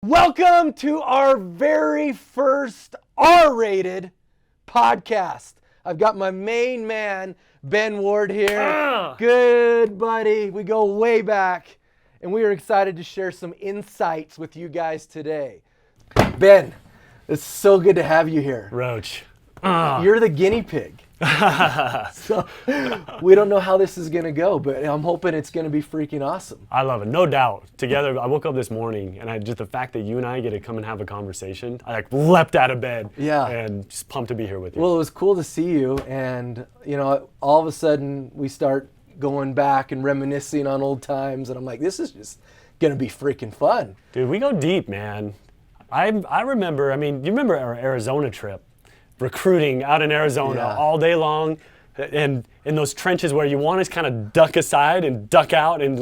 Welcome to our very first R-rated podcast. I've got my main man, Ben Ward here. Good buddy. We go way back, and we are excited to share some insights with you guys today. Ben, it's so good to have you here. Roach. You're the guinea pig. So we don't know how this is going to go, but I'm hoping it's going to be freaking awesome. I love it, no doubt. Together, I woke up this morning, and just the fact that you and I get to come and have a conversation, I leapt out of bed. Yeah. And just pumped to be here with you. Well, it was cool to see you, and all of a sudden we start going back and reminiscing on old times, and I'm like, this is just going to be freaking fun. Dude, we go deep, man. I remember, you remember our Arizona trip? Recruiting out in Arizona all day long, and in those trenches where you want to kind of duck aside and duck out, and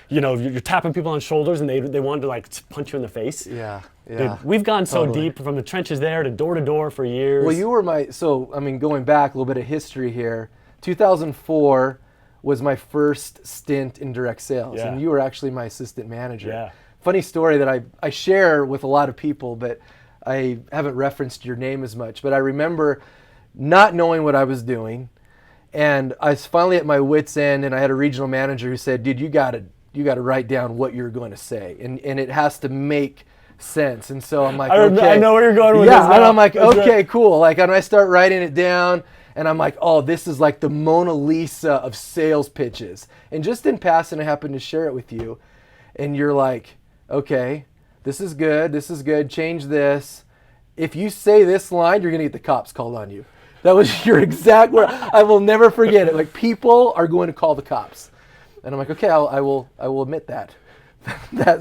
you're tapping people on shoulders, and they want to punch you in the face. Yeah. Dude, we've gone so deep from the trenches there to door for years. Well, you were going back a little bit of history here. 2004 was my first stint in direct sales, and you were actually my assistant manager. Yeah. Funny story that I share with a lot of people, but I haven't referenced your name as much, but I remember not knowing what I was doing, and I was finally at my wit's end, and I had a regional manager who said, "Dude, you got to write down what you're going to say, and it has to make sense." And so I'm like, okay. I know where you're going with this now. And I'm like, okay, cool. And I start writing it down, and I'm like, oh, this is like the Mona Lisa of sales pitches. And just in passing, I happened to share it with you, and you're like, okay. This is good, change this. If you say this line, you're going to get the cops called on you. That was your exact word. I will never forget it. Like, people are going to call the cops. And I'm like, okay, I will admit that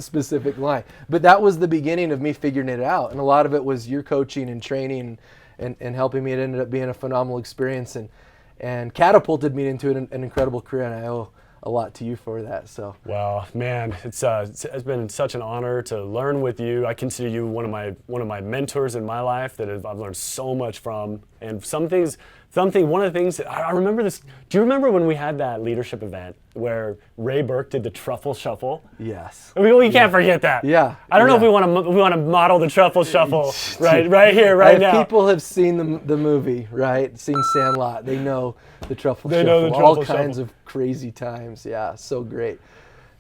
specific line. But that was the beginning of me figuring it out. And a lot of it was your coaching and training and helping me. It ended up being a phenomenal experience and catapulted me into an incredible career. And I owe a lot to you for that. So. Well, man, it's been such an honor to learn with you. I consider you one of my mentors in my life that I've learned so much from. And one of the things that I remember this. Do you remember when we had that leadership event where Ray Burke did the truffle shuffle? Yes. We can't forget that. Yeah. I don't know if we want to model the truffle shuffle right here, right now. People have seen the movie, right? Seen Sandlot. They know the truffle shuffle. All kinds of crazy times. Yeah, so great.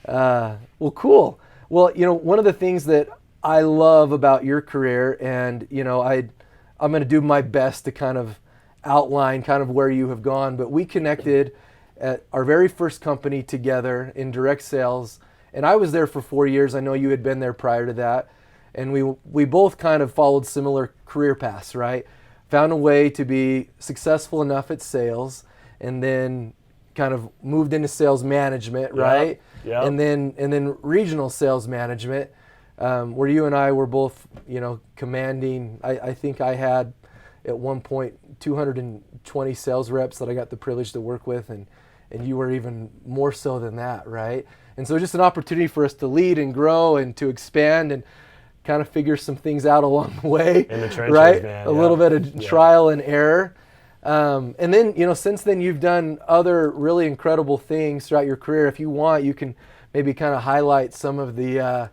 Well, cool. Well, one of the things that I love about your career, and I'm going to do my best to kind of outline kind of where you have gone, but we connected at our very first company together in direct sales, and I was there for 4 years. I know you had been there prior to that, and we both kind of followed similar career paths, right? Found a way to be successful enough at sales, and then kind of moved into sales management, right? Yeah. And then regional sales management, where you and I were both, commanding. I think I had at one point 220 sales reps that I got the privilege to work with, and you were even more so than that, right? And so just an opportunity for us to lead and grow and to expand and kind of figure some things out along the way. In the trenches, right? man. A little bit of trial and error. And then, since then you've done other really incredible things throughout your career. If you want, you can maybe kind of highlight some of the,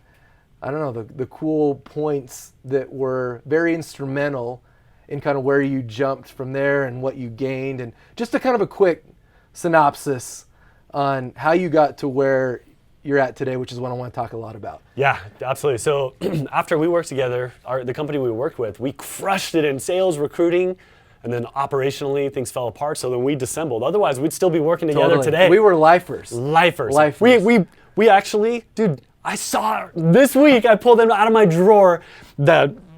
the cool points that were very instrumental in kind of where you jumped from there and what you gained, and just a kind of a quick synopsis on how you got to where you're at today, which is what I want to talk a lot about. Yeah, absolutely. So after we worked together, the company we worked with, we crushed it in sales, recruiting, and then operationally things fell apart. So then we dissembled. Otherwise, we'd still be working together today. We were lifers. Lifers. We actually, dude, I saw this week. I pulled them out of my drawer.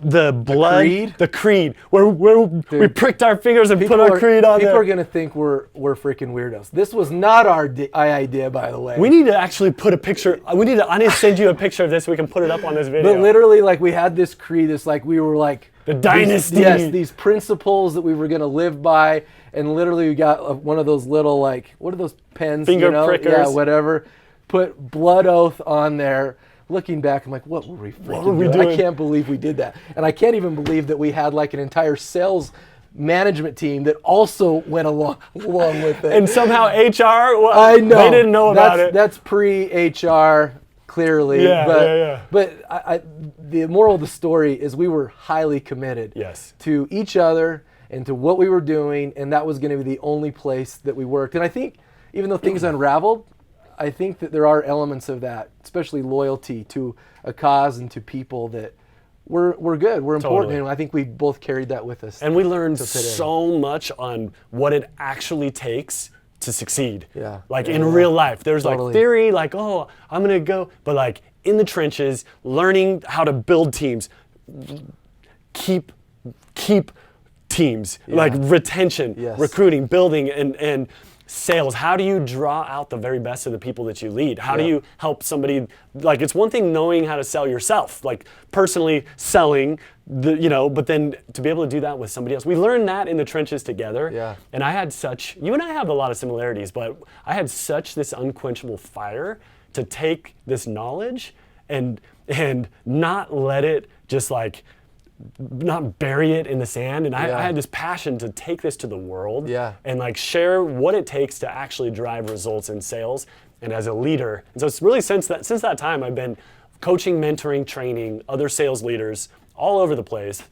The blood, the creed, where we pricked our fingers and put our creed on there. People are gonna think we're freaking weirdos. This was not our idea, by the way. We need to actually put a picture. I need to send you a picture of this so we can put it up on this video. But literally, we had this creed. It's like we were like the dynasty. These principles that we were gonna live by, and literally we got one of those little what are those pens? Finger prickers. Yeah, whatever. Put blood oath on there. Looking back, I'm like, what were we doing? I can't believe we did that. And I can't even believe that we had an entire sales management team that also went along with it. And somehow HR, I know. They didn't know about it. That's pre-HR clearly. Yeah, but yeah, yeah. but the moral of the story is we were highly committed Yes. to each other and to what we were doing, and that was going to be the only place that we worked. And I think even though things unraveled, I think that there are elements of that, especially loyalty to a cause and to people that we're good, we're important, Totally. and I think we both carried that with us. And we learned to today. so much on what it actually takes to succeed. Yeah. Like Yeah, in yeah. real life, there's Totally. like theory, like, oh, I'm gonna go, but like in the trenches, learning how to build teams, keep teams, like retention, Yes. recruiting, building, and sales. How do you draw out the very best of the people that you lead? How do Yeah. you help somebody? Like, it's one thing knowing how to sell yourself, like personally selling, but then to be able to do that with somebody else. We learned that in the trenches together. Yeah. And I had you and I have a lot of similarities, but I had such this unquenchable fire to take this knowledge and not let it just like, not bury it in the sand. And Yeah. I had this passion to take this to the world Yeah. and like share what it takes to actually drive results in sales and as a leader. And so it's really since that time I've been coaching, mentoring, training other sales leaders all over the place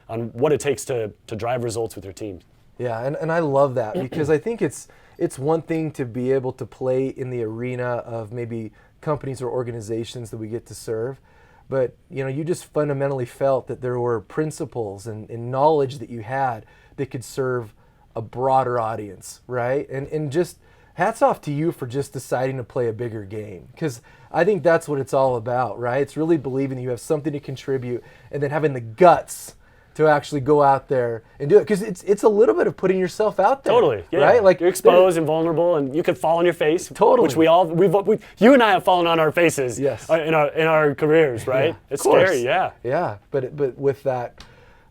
on what it takes to drive results with your teams. Yeah, and I love that because I think it's one thing to be able to play in the arena of maybe companies or organizations that we get to serve, but you just fundamentally felt that there were principles and knowledge that you had that could serve a broader audience, right? And just hats off to you for just deciding to play a bigger game, because I think that's what it's all about, right? It's really believing that you have something to contribute and then having the guts to actually go out there and do it, because it's a little bit of putting yourself out there. Totally, yeah. Right? Like you're exposed and vulnerable, and you could fall on your face. Totally. Which you and I have fallen on our faces. Yes. In our careers, right? Yeah, It's of course. scary, yeah. Yeah, but with that,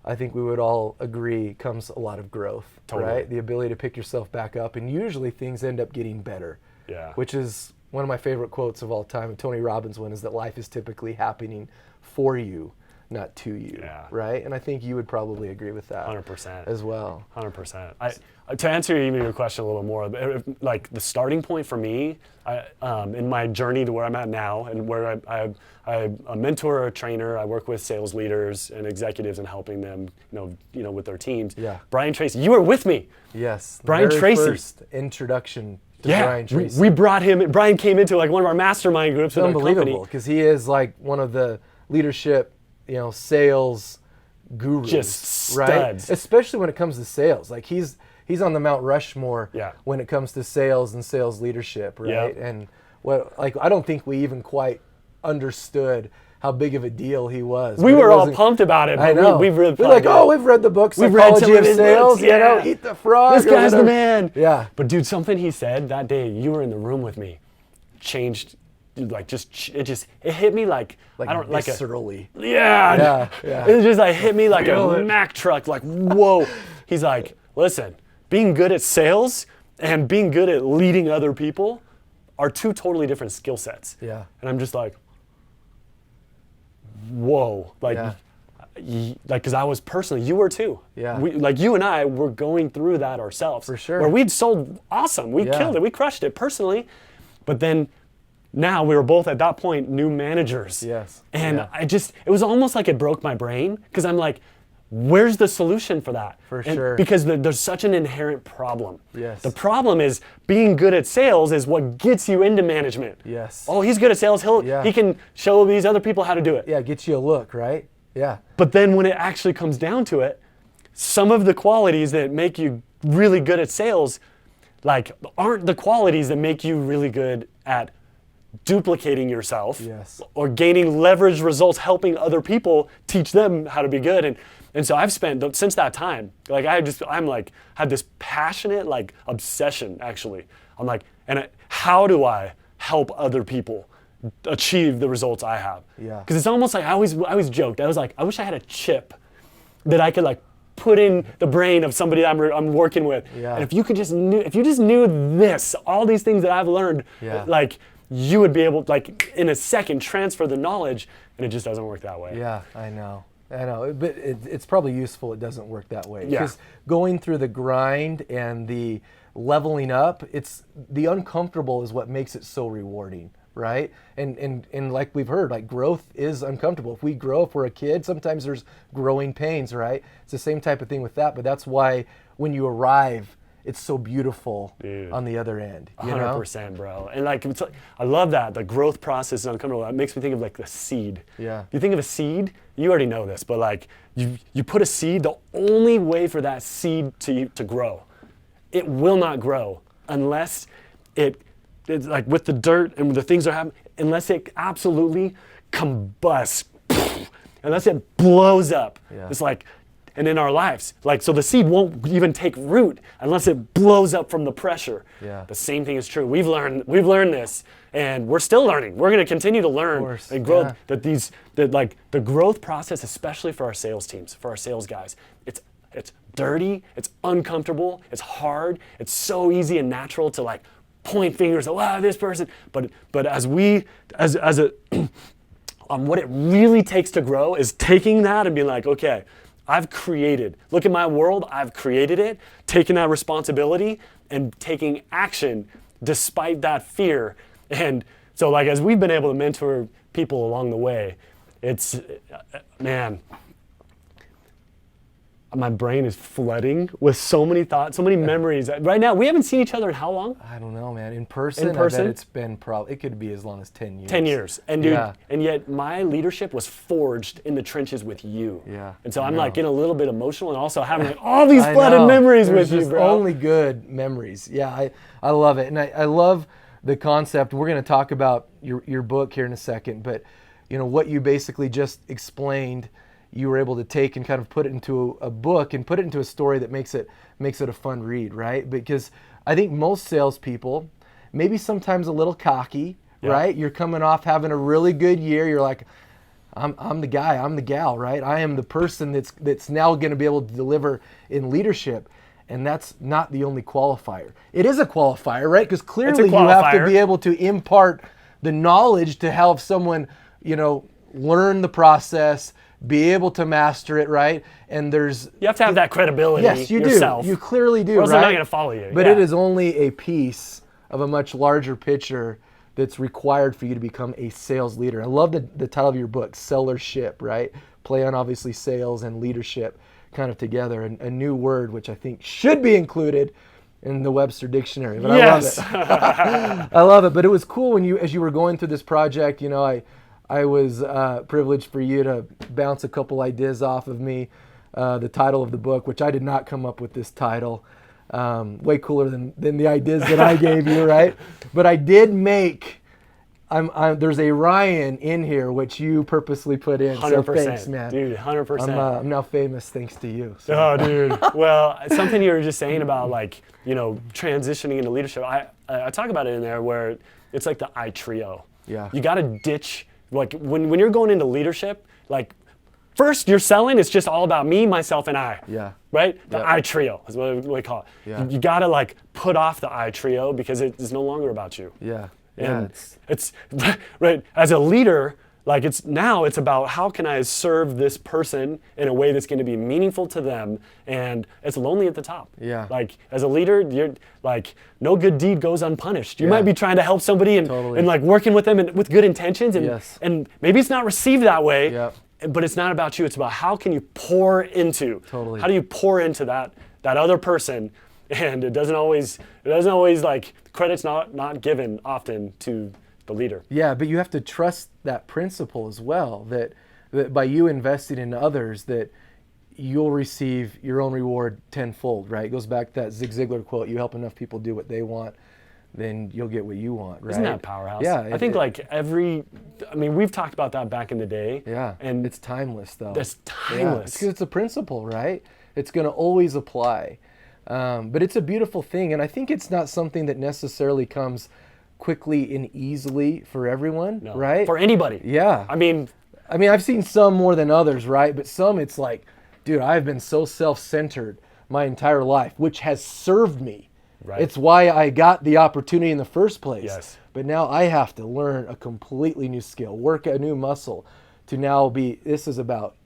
I think we would all agree comes a lot of growth, Totally. right? The ability to pick yourself back up, and usually things end up getting better. Yeah. Which is one of my favorite quotes of all time. And Tony Robbins' one is that life is typically happening for you, not to you. Yeah. Right? And I think you would probably agree with that 100%. as well. 100%. To answer even your question a little more, like the starting point for me, in my journey to where I'm at now, and where I'm a mentor or a trainer, I work with sales leaders and executives and helping them, with their teams. Yeah. Brian Tracy, you were with me. Yes. The Brian very Tracy. First introduction to Yeah, Brian Tracy. we brought him. Brian came into like one of our mastermind groups It's with our company. unbelievable because he is like one of the leadership, sales gurus, Just right? studs. Especially when it comes to sales. Like he's on the Mount Rushmore Yeah. when it comes to sales and sales leadership, right? Yeah. And I don't think we even quite understood how big of a deal he was. We But it were all wasn't- pumped about it. I But know. we've really We're like, we've read the book, We've read some Psychology of of his Sales. books, yeah. Eat the frog. This or guy's the whatever. man. Yeah. But dude, something he said that day, you were in the room with me, changed. Like it hit me like I don't like viscerally. Yeah. It just like hit me like Feel a it. Mack truck. Like whoa. He's like, listen, being good at sales and being good at leading other people are two totally different skill sets. Yeah. And I'm just like, whoa, like. Yeah. Because I was personally, you were too. Yeah. You and I were going through that ourselves. For sure. Where we'd sold awesome. We Yeah. killed it. We crushed it personally. But then now we were both at that point new managers. Yes. And Yeah. it was almost like it broke my brain because I'm like, where's the solution for that? For sure. Because there's such an inherent problem. Yes. The problem is being good at sales is what gets you into management. Yes. Oh, he's good at sales. Yeah. He can show these other people how to do it. Yeah, get you a look, right? Yeah. But then when it actually comes down to it, some of the qualities that make you really good at sales, like, aren't the qualities that make you really good at duplicating yourself Yes. or gaining leverage results, helping other people teach them how to be good. And so I've spent, since that time, like had this passionate like obsession actually. I'm like, how do I help other people achieve the results I have? Yeah. Because it's almost like I always joked. I was like, I wish I had a chip that I could like put in the brain of somebody that I'm working with. Yeah. And if you just knew this, all these things that I've learned, Yeah. like you would be able to, like in a second, transfer the knowledge, and it just doesn't work that way. Yeah, I know. But it's probably useful it doesn't work that way. Yeah. Because going through the grind and the leveling up, it's the uncomfortable is what makes it so rewarding, right? And like we've heard, like growth is uncomfortable. If we grow, if we're a kid, sometimes there's growing pains, right? It's the same type of thing with that, but that's why when you arrive, it's so beautiful on the other end. 100%, bro. And like, I love that. The growth process is uncomfortable. That makes me think of like the seed. Yeah. You think of a seed, you already know this, but like you put a seed, the only way for that seed to grow, it will not grow unless it's like with the dirt and the things that are happening, unless it absolutely combusts, unless it blows up. Yeah. It's like, and in our lives, like, so the seed won't even take root unless it blows up from the pressure. Yeah. The same thing is true. We've learned this, and we're still learning. We're going to continue to learn and grow. That the growth process, especially for our sales teams, for our sales guys, it's dirty, it's uncomfortable, it's hard, it's so easy and natural to like point fingers. Wow, this person. But as a what it really takes to grow is taking that and being like, okay, I've created, look at my world, I've created it, taking that responsibility and taking action despite that fear. And so like as we've been able to mentor people along the way, it's, man, my brain is flooding with so many thoughts, so many memories. Right now, we haven't seen each other in how long? I don't know, man. In person, I bet it's been it could be as long as 10 years. 10 years. And dude, and yet my leadership was forged in the trenches with you. Yeah. And so I'm like getting a little bit emotional and also having like all these flooded memories with you, bro. Only good memories. Yeah, I love it. And I love the concept. We're going to talk about your book here in a second, but you know what you basically just explained, you were able to take and kind of put it into a book and put it into a story that makes it a fun read, right? Because I think most salespeople, maybe sometimes a little cocky, right? You're coming off having a really good year. You're like, I'm the guy, I'm the gal, right? I am the person that's now going to be able to deliver in leadership. And that's not the only qualifier. It is a qualifier, right? Because clearly you have to be able to impart the knowledge to help someone, learn the process, be able to master it, right? And you have to have that credibility. Yes, you yourself. do. You clearly do, or else right? they're not going to follow you. But it is only a piece of a much larger picture that's required for you to become a sales leader. I love the title of your book, Sellership, right? Play on obviously sales and leadership kind of together, and a new word which I think should be included in the Webster Dictionary. But I love it. I love it. But it was cool as you were going through this project, I was privileged for you to bounce a couple ideas off of me. The title of the book, which I did not come up with this title, way cooler than the ideas that I gave you, right? But I did make, there's a Ryan in here, which you purposely put in. 100%. So thanks, man. Dude, 100%. I'm now famous thanks to you. So. Oh, dude. Well, something you were just saying about transitioning into leadership, I talk about it in there where it's like the I trio. Yeah. You got to ditch. Like when you're going into leadership, like first you're selling, it's just all about me, myself, and I. Yeah. Right? The I trio is what we call it. Yeah. You gotta put off the I trio because it is no longer about you. Yeah. And it's right. As a leader, it's about how can I serve this person in a way that's going to be meaningful to them, and it's lonely at the top. Yeah. As a leader, you're no good deed goes unpunished. You might be trying to help somebody and working with them with good intentions, and maybe it's not received that way. Yep. But it's not about you. It's about how can you pour into. Totally. How do you pour into that other person? And it doesn't always credit's not given often to the leader. Yeah, but you have to trust that principle as well, that by you investing in others, that you'll receive your own reward tenfold, right? It goes back to that Zig Ziglar quote, you help enough people do what they want, then you'll get what you want, right? Isn't that powerhouse? Yeah. I think we've talked about that back in the day. Yeah, and it's timeless though. That's timeless. Because it's a principle, right? It's going to always apply. But it's a beautiful thing, and I think it's not something that necessarily comes quickly and easily for everyone, right? For anybody. Yeah. I mean, I've seen some more than others, right? But some it's like, dude, I've been so self-centered my entire life, which has served me. Right. It's why I got the opportunity in the first place. Yes. But now I have to learn a completely new skill, work a new muscle to now this is about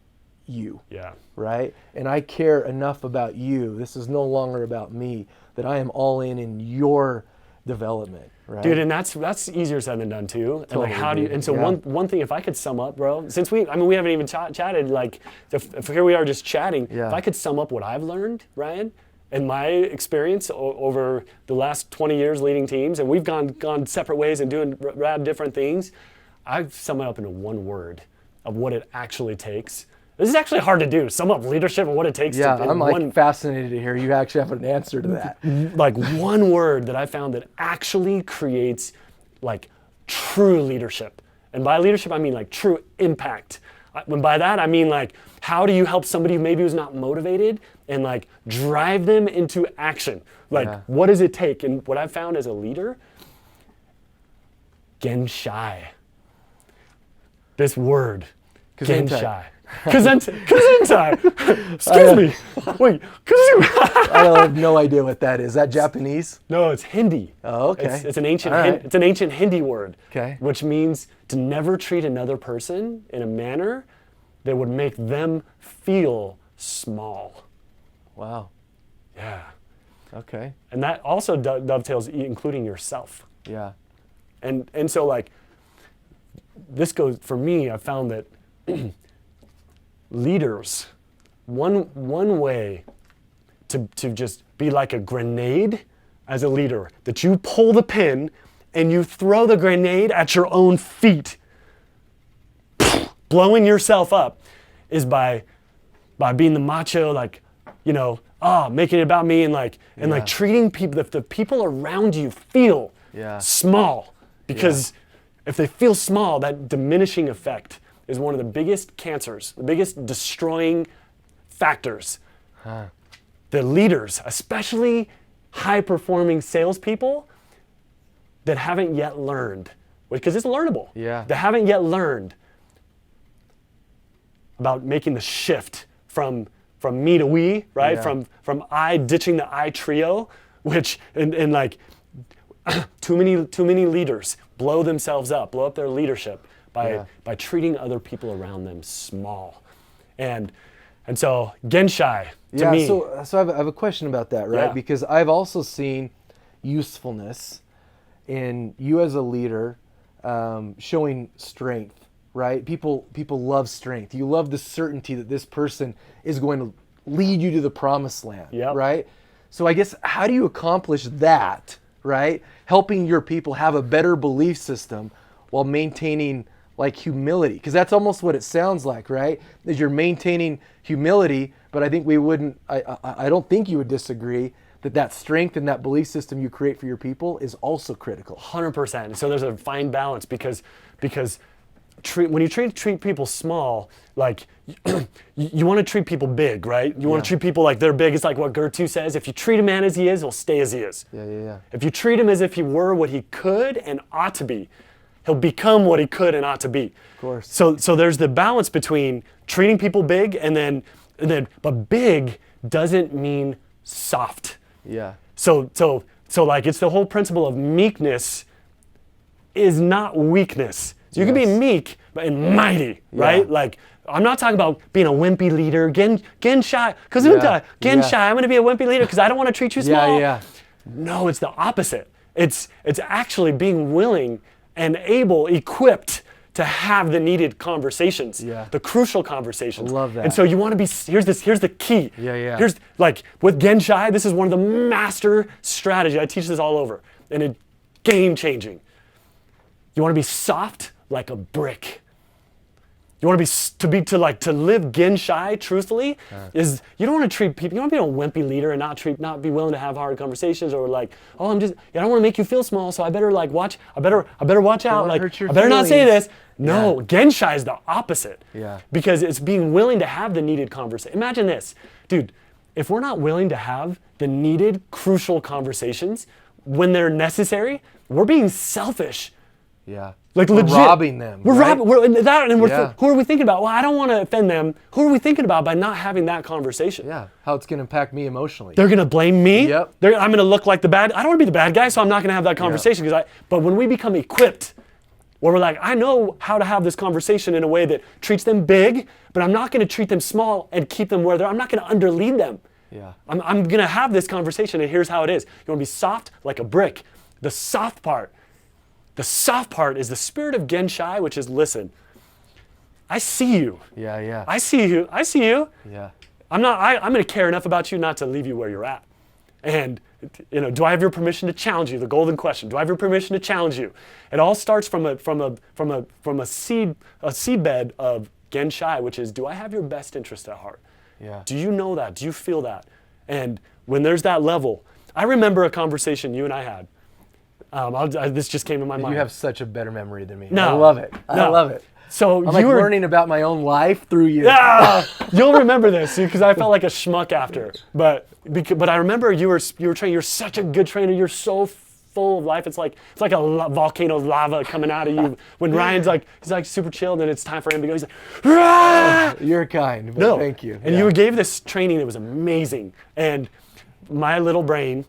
you. Yeah. Right? And I care enough about you. This is no longer about me, that I am all in your development, right? Dude, and that's easier said than done too. And like, Totally, how do you? dude. And so Yeah. one thing, if I could sum up, bro, since we haven't even chatted. Like, if here we are just chatting. Yeah. If I could sum up what I've learned, Ryan, and my experience over the last 20 years leading teams, and we've gone separate ways and doing rad different things. I've sum it up into one word of what it actually takes. This is actually hard to do. Sum up leadership and what it takes. Yeah, to, in I'm like one, fascinated to hear you actually have an answer to that. like one word that I found that actually creates like true leadership. And by leadership, I mean like true impact. And by that, I mean like, how do you help somebody who maybe who's not motivated and like drive them into action? Like, Yeah. what does it take? And what I've found as a leader, Genshai. This word, Genshai. Kazentai. Excuse me. Wait, I have no idea what that is. Is that Japanese? No, it's Hindi. Oh, okay. It's an ancient All right. it's an ancient Hindi word. Okay. Which means to never treat another person in a manner that would make them feel small. Wow. Yeah. Okay. And that also dovetails including yourself. Yeah. And so like this goes for me, I found that leaders, one way to just be like a grenade as a leader, that you pull the pin and you throw the grenade at your own feet, blowing yourself up, is by being the macho, like, you know, making it about me and like treating people, the people around you feel small, because if they feel small, that diminishing effect is one of the biggest cancers, the biggest destroying factors. The leaders, especially high-performing salespeople that haven't yet learned, because it's learnable. Yeah. They haven't yet learned about making the shift from me to we, right? Yeah. From I ditching the I trio, which and like too many leaders blow themselves up, blow up their leadership by treating other people around them small. And so Genshai to me. So I have a question about that, right? Yeah. Because I've also seen usefulness in you as a leader showing strength, right? People love strength. You love the certainty that this person is going to lead you to the promised land, right? So I guess, how do you accomplish that, right? Helping your people have a better belief system while maintaining like humility, because that's almost what it sounds like, right? Is you're maintaining humility, but I think I don't think you would disagree that strength and that belief system you create for your people is also critical. 100%. So there's a fine balance because when you treat people small, like you want to treat people big, right? You want to treat people like they're big. It's like what Gertu says: if you treat a man as he is, he'll stay as he is. Yeah. If you treat him as if he were what he could and ought to be, he'll become what he could and ought to be. Of course. So there's the balance between treating people big and then but big doesn't mean soft. Yeah. So like it's the whole principle of meekness is not weakness. So you can be meek and mighty, right? Like, I'm not talking about being a wimpy leader. Genshai, I'm going to be a wimpy leader because I don't want to treat you small. Yeah. No, it's the opposite. It's actually being willing and able, equipped to have the needed conversations, the crucial conversations. I love that. And so you want to be, here's the key. Yeah. Here's like with Genshai, this is one of the master strategies. I teach this all over, and it's game changing. You want to be soft like a brick. You want to live Genshai truthfully is you don't want to treat people, you don't want to be a wimpy leader and not be willing to have hard conversations, or like, I don't want to make you feel small, so I better like watch out, like I better not say this. No, Genshai is the opposite. Yeah. Because it's being willing to have the needed conversation. Imagine this, dude, if we're not willing to have the needed crucial conversations when they're necessary, we're being selfish. Yeah. Like we're legit. robbing them. We're right? robbing. Who are we thinking about? Well, I don't want to offend them. Who are we thinking about by not having that conversation? Yeah. How it's going to impact me emotionally. They're going to blame me. Yep. I'm going to look like the bad. I don't want to be the bad guy, so I'm not going to have that conversation. But when we become equipped, where we're like, I know how to have this conversation in a way that treats them big, but I'm not going to treat them small and keep them where they're. I'm not going to underlead them. Yeah. I'm going to have this conversation, and here's how it is. You want to be soft like a brick. The soft part is the spirit of Genshai, which is listen. I see you. Yeah. I see you. Yeah. I'm going to care enough about you not to leave you where you're at. And do I have your permission to challenge you? The golden question. Do I have your permission to challenge you? It all starts from a seedbed of Genshai, which is, do I have your best interest at heart? Yeah. Do you know that? Do you feel that? And when there's that level, I remember a conversation you and I had. This just came to my mind. You have such a better memory than me. No. I love it. I love it. So I'm like learning about my own life through you. Yeah, you'll remember this because I felt like a schmuck after. But I remember you were training. You're such a good trainer. You're so full of life. It's like a volcano of lava coming out of you. When Ryan's he's like super chill, and then it's time for him to go. He's like, Rah! You're kind. But thank you. And you gave this training that was amazing. And my little brain,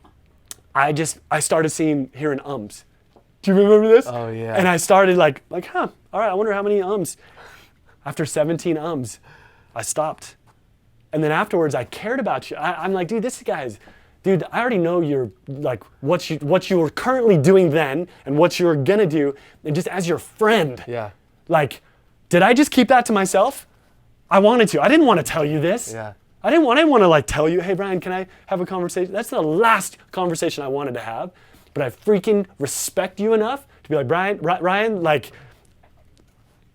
I started hearing ums. Do you remember this? Oh yeah. And I started like, all right, I wonder how many ums. After 17 ums, I stopped. And then afterwards, I cared about you. I'm like, dude, dude, I already know you're like what you were currently doing then and what you're gonna do, and just as your friend. Yeah. Like, did I just keep that to myself? I wanted to. I didn't want to tell you this. Yeah. I didn't want to like tell you, hey Brian, can I have a conversation? That's the last conversation I wanted to have. But I freaking respect you enough to be like, Ryan, like,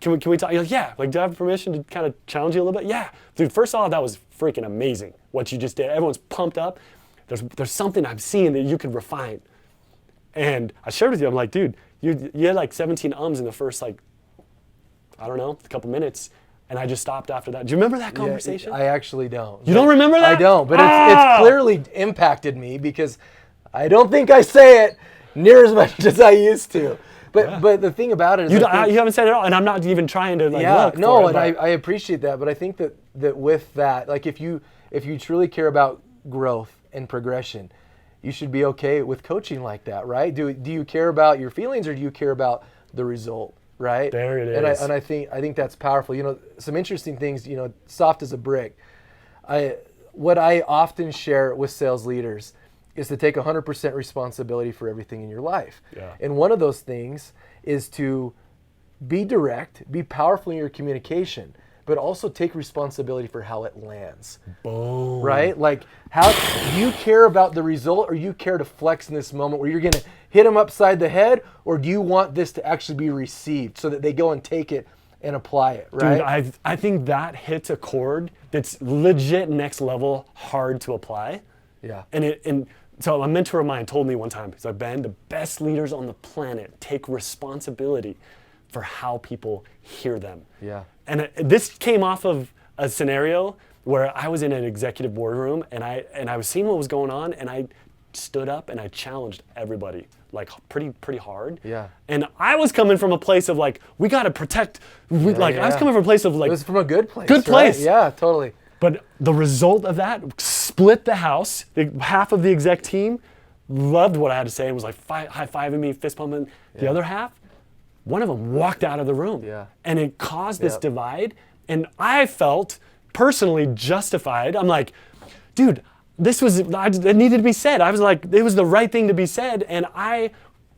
can we talk? You're like, yeah. Like, do I have permission to kind of challenge you a little bit? Yeah. Dude, first off, that was freaking amazing what you just did. Everyone's pumped up. There's something I'm seeing that you could refine. And I shared with you, I'm like, dude, you had like 17 ums in the first, like, I don't know, a couple minutes. And I just stopped after that. Do you remember that conversation? I actually don't. You don't remember that? I don't, but it's clearly impacted me because I don't think I say it near as much as I used to. But the thing about it is you haven't said it all, and I'm not even trying to look no, for it, and I appreciate that, but I think that with that, like if you truly care about growth and progression, you should be okay with coaching like that, right? Do you care about your feelings or do you care about the result, right? There it is. And I think that's powerful. Some interesting things. Soft as a brick. What I often share with sales leaders is to take 100% responsibility for everything in your life. Yeah. And one of those things is to be direct, be powerful in your communication, but also take responsibility for how it lands. Boom. Right? Like, how do you care about the result, or you care to flex in this moment where you're going to hit them upside the head, or do you want this to actually be received so that they go and take it and apply it, right? Dude, I think that hits a chord that's legit next level hard to apply. Yeah. And so a mentor of mine told me one time, he's like, Ben, the best leaders on the planet take responsibility for how people hear them. Yeah. And this came off of a scenario where I was in an executive boardroom and I was seeing what was going on, and I stood up and I challenged everybody, like pretty hard. Yeah. And I was coming from a place of like, we got to protect. I was coming from a place of like. It was from a good place. Good place. Right? Yeah, totally. But the result of that split the house. Half of the exec team loved what I had to say and was like high-fiving me, fist pumping. Yeah. The other half, one of them walked out of the room. Yeah. And it caused this divide. And I felt personally justified. I'm like, dude, it needed to be said. I was like, it was the right thing to be said. And I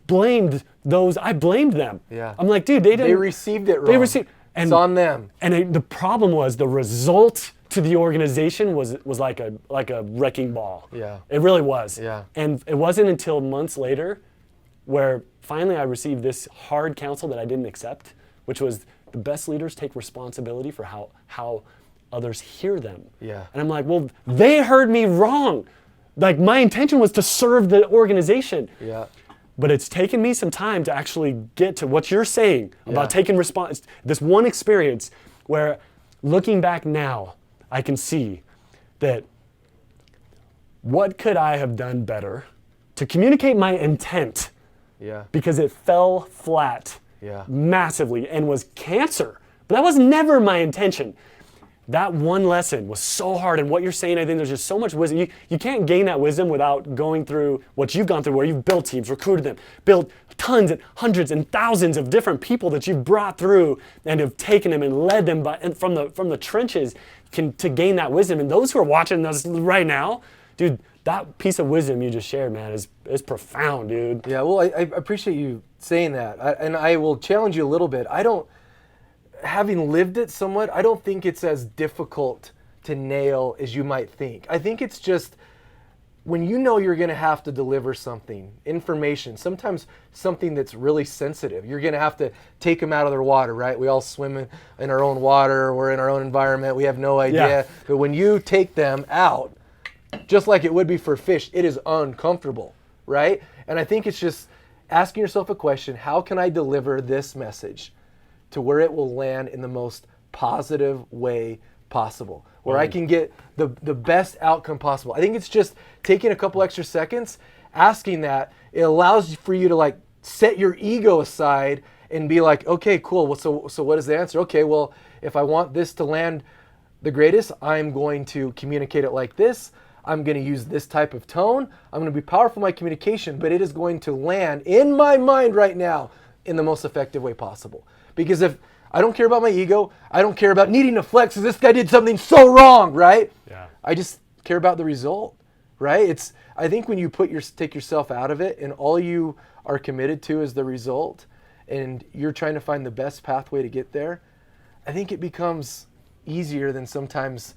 blamed them. Yeah. I'm like, dude, they received it wrong. It's on them. And the problem was the result to the organization was like a wrecking ball. Yeah. It really was. Yeah. And it wasn't until months later where finally I received this hard counsel that I didn't accept, which was the best leaders take responsibility for how others hear them. Yeah. And I'm like, well, they heard me wrong. Like, my intention was to serve the organization. Yeah. But it's taken me some time to actually get to what you're saying about taking response. This one experience where, looking back now, I can see that what could I have done better to communicate my intent? Yeah. Because it fell flat massively and was cancer. But that was never my intention. That one lesson was so hard, and what you're saying, I think there's just so much wisdom. You can't gain that wisdom without going through what you've gone through, where you've built teams, recruited them, built tons and hundreds and thousands of different people that you've brought through and have taken them and led them from the trenches to gain that wisdom. And those who are watching this right now, dude, that piece of wisdom you just shared, man, is profound, dude. Yeah, well, I appreciate you saying that. And I will challenge you a little bit. Having lived it somewhat, I don't think it's as difficult to nail as you might think. I think it's just when you know you're going to have to deliver something, information, sometimes something that's really sensitive. You're going to have to take them out of their water, right? We all swim in our own water. We're in our own environment. We have no idea. Yeah. But when you take them out, just like it would be for fish, it is uncomfortable, right? And I think it's just asking yourself a question: how can I deliver this message to where it will land in the most positive way possible, where I can get the best outcome possible? I think it's just taking a couple extra seconds, asking that. It allows for you to like set your ego aside and be like, okay, cool. Well, so what is the answer? Okay, well, if I want this to land the greatest, I'm going to communicate it like this. I'm going to use this type of tone. I'm going to be powerful in my communication, but it is going to land in my mind right now in the most effective way possible. Because if I don't care about my ego, I don't care about needing to flex because this guy did something so wrong, right? Yeah. I just care about the result, right? I think when you take yourself out of it and all you are committed to is the result, and you're trying to find the best pathway to get there, I think it becomes easier than sometimes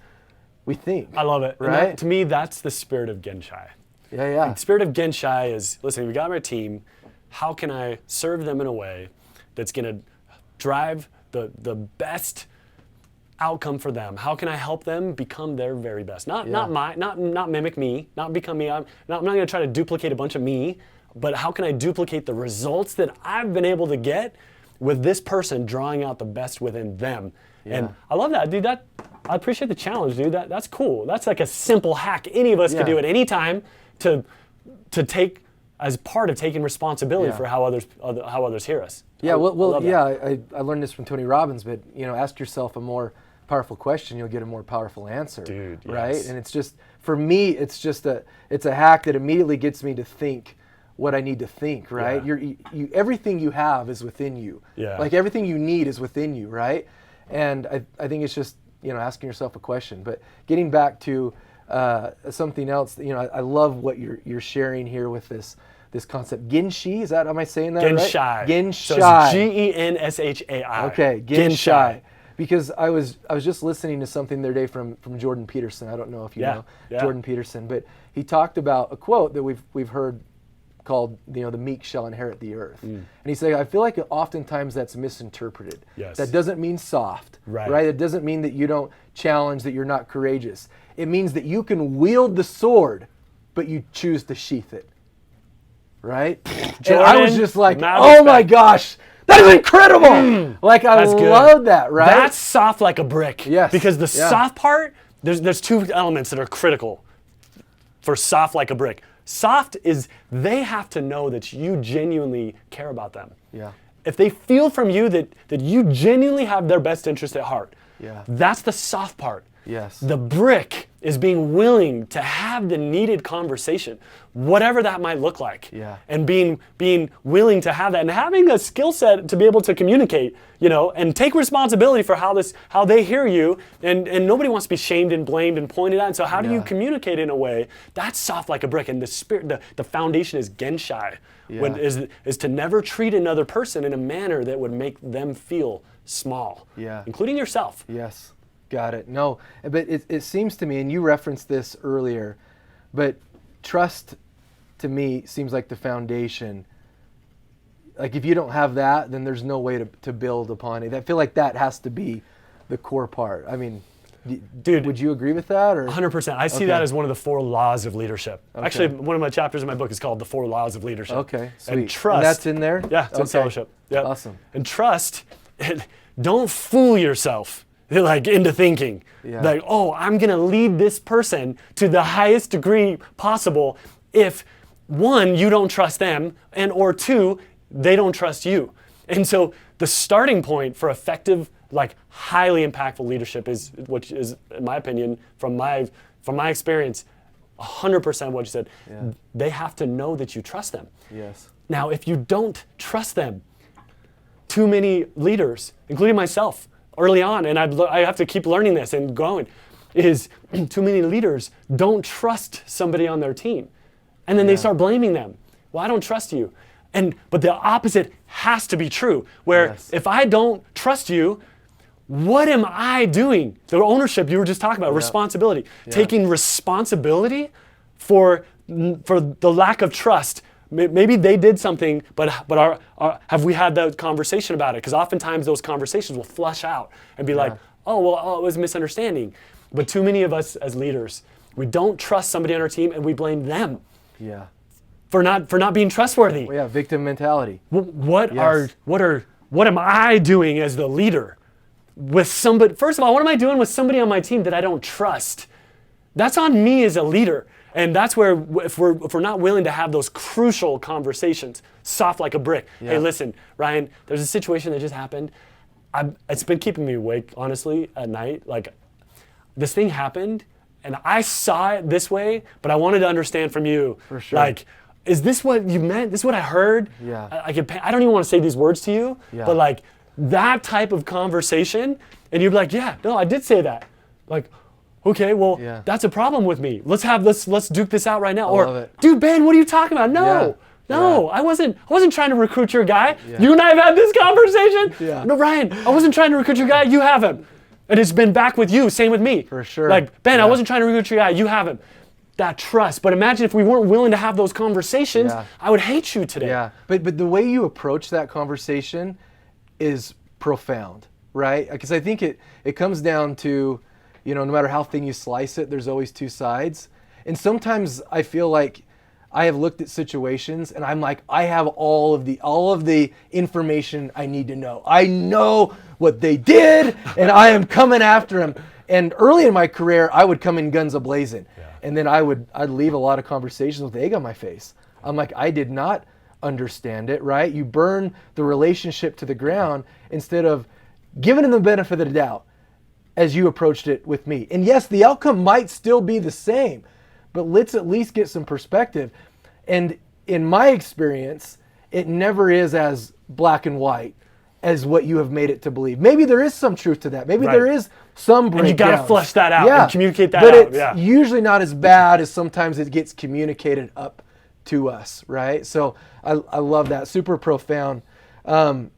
we think. I love it. Right? And to me, that's the spirit of Genshai. Yeah. The spirit of Genshai is, listen, we got my team. How can I serve them in a way that's going to drive the best outcome for them? How can I help them become their very best? Not mimic me, not become me. I'm not going to try to duplicate a bunch of me, but how can I duplicate the results that I've been able to get with this person drawing out the best within them? Yeah. And I love that, dude. I appreciate the challenge, dude. That's cool. That's like a simple hack any of us could do at any time to take as part of taking responsibility for how others hear us. Yeah, I I learned this from Tony Robbins, but ask yourself a more powerful question, you'll get a more powerful answer. Dude, right? yes. And it's just, for me, it's a hack that immediately gets me to think what I need to think, right? Yeah. Everything you have is within you. Yeah. Like everything you need is within you, right? And I think it's just, asking yourself a question. But getting back to something else, I love what you're sharing here with this concept. Genshai, am I saying that Genshai. right? Genshai. So it's Genshai. Okay, Genshai. Because I was just listening to something the other day from Jordan Peterson. I don't know if you know Jordan Peterson, but he talked about a quote that we've heard called, the meek shall inherit the earth. And he said, I feel like oftentimes that's misinterpreted. Yes. That doesn't mean soft, right? It doesn't mean that you don't challenge, that you're not courageous. It means that you can wield the sword, but you choose to sheath it, right? Jordan, and I was just like, oh my gosh, that is incredible! Like, I love that, right? That's soft like a brick. Yes. Because the soft part, there's two elements that are critical for soft like a brick. Soft is they have to know that you genuinely care about them. Yeah. If they feel from you that you genuinely have their best interest at heart, that's the soft part. Yes. The brick is being willing to have the needed conversation, whatever that might look like. Yeah. And being willing to have that and having a skill set to be able to communicate, and take responsibility for how they hear you. And nobody wants to be shamed and blamed and pointed at. And so how do you communicate in a way that's soft like a brick? And the spirit, the foundation is Genshai, is to never treat another person in a manner that would make them feel small, including yourself. Yes. Got it. No, but it seems to me, and you referenced this earlier, but trust to me seems like the foundation. Like if you don't have that, then there's no way to build upon it. I feel like that has to be the core part. I mean, dude, would you agree with that? Or 100%. I see that as one of the 4 laws of leadership. Okay. Actually, one of my chapters in my book is called The 4 Laws of Leadership. Okay, sweet. And trust. And that's in there? Yeah, it's in fellowship. Yep. Awesome. And trust, don't fool yourself. Like into thinking like, oh, I'm going to lead this person to the highest degree possible if 1, you don't trust them, or 2, they don't trust you. And so the starting point for effective, like highly impactful leadership which is, in my opinion, from my experience, 100% what you said. They have to know that you trust them. Yes. Now, if you don't trust them, too many leaders, including myself, early on, and I have to keep learning this and going. is too many leaders don't trust somebody on their team. And then they start blaming them. Well, I don't trust you. But the opposite has to be true, where if I don't trust you, what am I doing? The ownership you were just talking about, responsibility. Taking responsibility for the lack of trust. Maybe they did something, but have we had that conversation about it? Because oftentimes those conversations will flush out and be like, oh, it was a misunderstanding. But too many of us as leaders, we don't trust somebody on our team and we blame them for not being trustworthy. Well, victim mentality. What am I doing as the leader with somebody? First of all, what am I doing with somebody on my team that I don't trust? That's on me as a leader. And that's where if we're not willing to have those crucial conversations, soft like a brick. Hey, listen, Ryan, there's a situation that just happened. It's been keeping me awake, honestly, at night. Like, this thing happened, and I saw it this way, but I wanted to understand from you. For sure. Like, is this what you meant? This is what I heard? Yeah. I don't even want to say these words to you, but like that type of conversation, and you'd be like, yeah, no, I did say that. Like, okay, well, that's a problem with me. Let's duke this out right now. Love it. Dude, Ben, what are you talking about? No, I wasn't trying to recruit your guy. You and I have had this conversation. No, Ryan, I wasn't trying to recruit your guy. You haven't. And it's been back with you. Same with me. For sure. Like, Ben, I wasn't trying to recruit your guy. You haven't. That trust. But imagine if we weren't willing to have those conversations, I would hate you today. Yeah, but the way you approach that conversation is profound, right? Because I think it comes down to, no matter how thin you slice it, there's always two sides. And sometimes I feel like I have looked at situations and I'm like, I have all of the information I need to know. I know what they did and I am coming after them. And early in my career, I would come in guns a-blazing. And then I'd leave a lot of conversations with egg on my face. I'm like, I did not understand it, right? You burn the relationship to the ground instead of giving them the benefit of the doubt as you approached it with me. And yes, the outcome might still be the same, but let's at least get some perspective. And in my experience, it never is as black and white as what you have made it to believe. Maybe there is some truth to that. Maybe there is some breakdowns. And you got to flesh that out and communicate that but out. But it's usually not as bad as sometimes it gets communicated up to us, right? So I love that. Super profound. The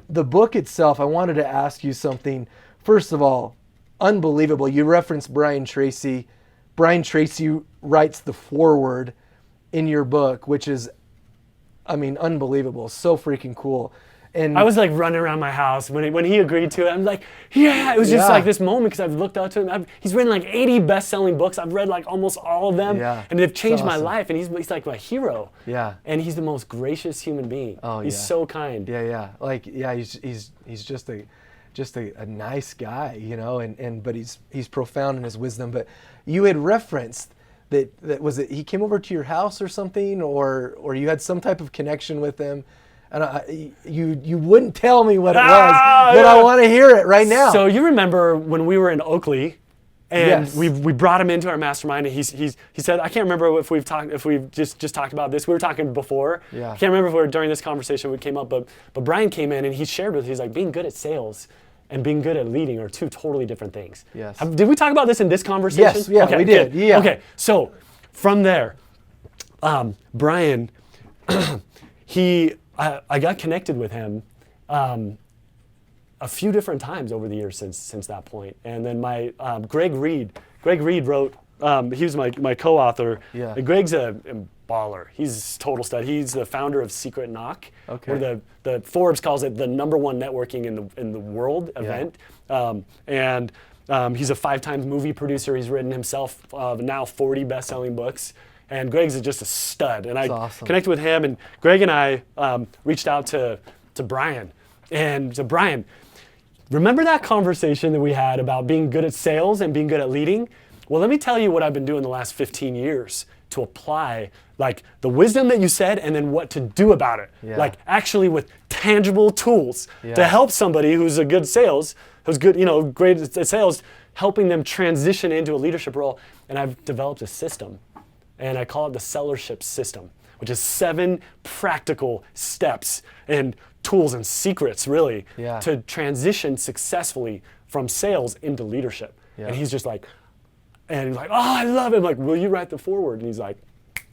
book itself, I wanted to ask you something. First of all, unbelievable. You referenced Brian Tracy. Brian Tracy writes the foreword in your book, which is, unbelievable. So freaking cool. And I was like running around my house when he agreed to it. I'm like, yeah, it was just like this moment because I've looked up to him. He's written like 80 best-selling books. I've read like almost all of them, and they've changed my life. And he's like my hero. Yeah. And he's the most gracious human being. Oh, he's so kind. He's just a nice guy, but he's profound in his wisdom. But you had referenced that was it he came over to your house or something, or you had some type of connection with him. And you wouldn't tell me what it was, but I want to hear it right now. So you remember when we were in Oakley, and we brought him into our mastermind, and he said, I can't remember if we've just talked about this. We were talking before. Yeah. I can't remember if we were during this conversation we came up, but Brian came in and he shared with us, he's like, being good at sales and being good at leading are two totally different things. Yes. Did we talk about this in this conversation? Yes. Yeah, we did. Yeah. Okay. So from there, Brian, I got connected with him a few different times over the years since that point. And then my Greg Reed wrote, he was my co-author. Yeah. And Greg's a baller. He's a total stud. He's the founder of Secret Knock. Okay. Where the Forbes calls it the #1 networking in the world event. And he's a 5-time movie producer. He's written himself now 40 best-selling books. And Greg's just a stud. And I connected with him, and Greg and I reached out to Brian. And to Brian, remember that conversation that we had about being good at sales and being good at leading? Well, let me tell you what I've been doing the last 15 years to apply like the wisdom that you said and then what to do about it. Yeah. Like actually with tangible tools to help somebody who's a good sales, who's good, great at sales, helping them transition into a leadership role. And I've developed a system. And I call it the sellership system, which is 7 practical steps and tools and secrets, really, to transition successfully from sales into leadership. Yeah. And he's just like, oh, I love it. I'm like, will you write the foreword? And he's like,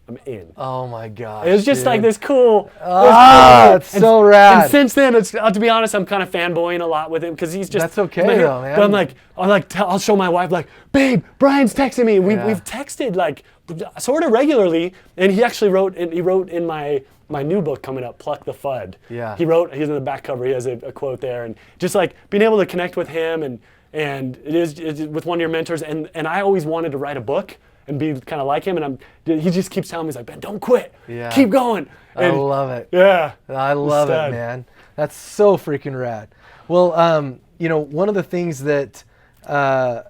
I'm in. Oh my gosh. It was just like this cool. It's so rad. And since then, to be honest, I'm kind of fanboying a lot with him because he's just. That's okay though, man. But I'll show my wife like, babe, Brian's texting me. We've texted like sort of regularly, and he actually wrote in my new book coming up, Pluck the Fud. Yeah. He's in the back cover. He has a quote there, and just like being able to connect with him and it's with one of your mentors, and I always wanted to write a book and be kind of like him, and he just keeps telling me, he's like, Ben, don't quit. Yeah. Keep going. I love it. Yeah. I love it, man. That's so freaking rad. Well, one of the things that, I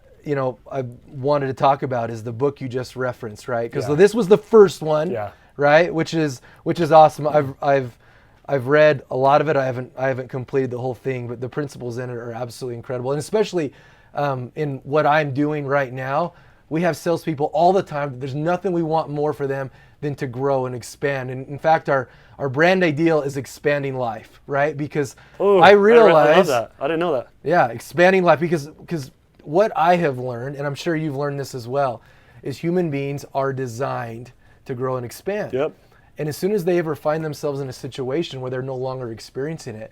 wanted to talk about is the book you just referenced, right? Because this was the first one, right? Which is awesome. I've read a lot of it. I haven't completed the whole thing, but the principles in it are absolutely incredible. And especially in what I'm doing right now, we have salespeople all the time. There's nothing we want more for them than to grow and expand. And in fact, our brand ideal is expanding life, right? Because I realize, I love that. I didn't know that. Yeah, expanding life, because what I have learned, and I'm sure you've learned this as well, is human beings are designed to grow and expand. Yep. And as soon as they ever find themselves in a situation where they're no longer experiencing it,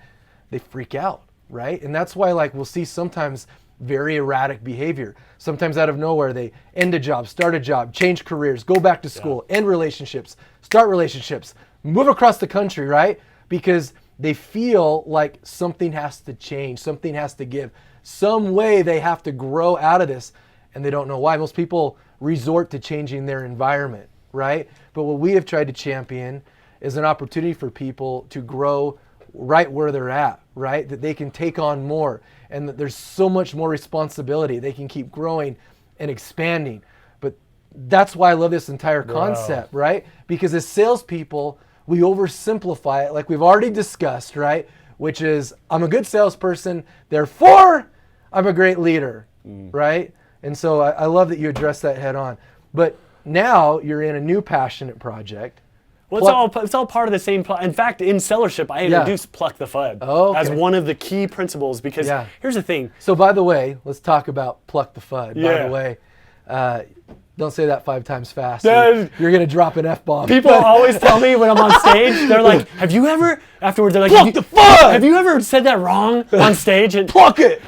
they freak out, right? And that's why we'll see sometimes very erratic behavior. Sometimes out of nowhere, they end a job, start a job, change careers, go back to school, end relationships, start relationships, move across the country, right? Because they feel like something has to change, something has to give. Some way they have to grow out of this, and they don't know why. Most people resort to changing their environment, right? But what we have tried to champion is an opportunity for people to grow right where they're at, right? That they can take on more, and that there's so much more responsibility. They can keep growing and expanding. But that's why I love this entire concept, right? Because as salespeople, we oversimplify it, like we've already discussed, right? Which is, I'm a good salesperson, therefore I'm a great leader, right? And so I love that you address that head on. But now you're in a new passionate project. Well, it's all part of the same. In fact, in sellership, I introduced Pluck the Fud as one of the key principles because here's the thing. So by the way, let's talk about Pluck the Fud. By the way, don't say that 5 times fast. You're going to drop an F-bomb. People always tell me when I'm on stage, they're like, have you ever, afterwards they're like, Pluck the Fud! Have you ever said that wrong on stage? And pluck it!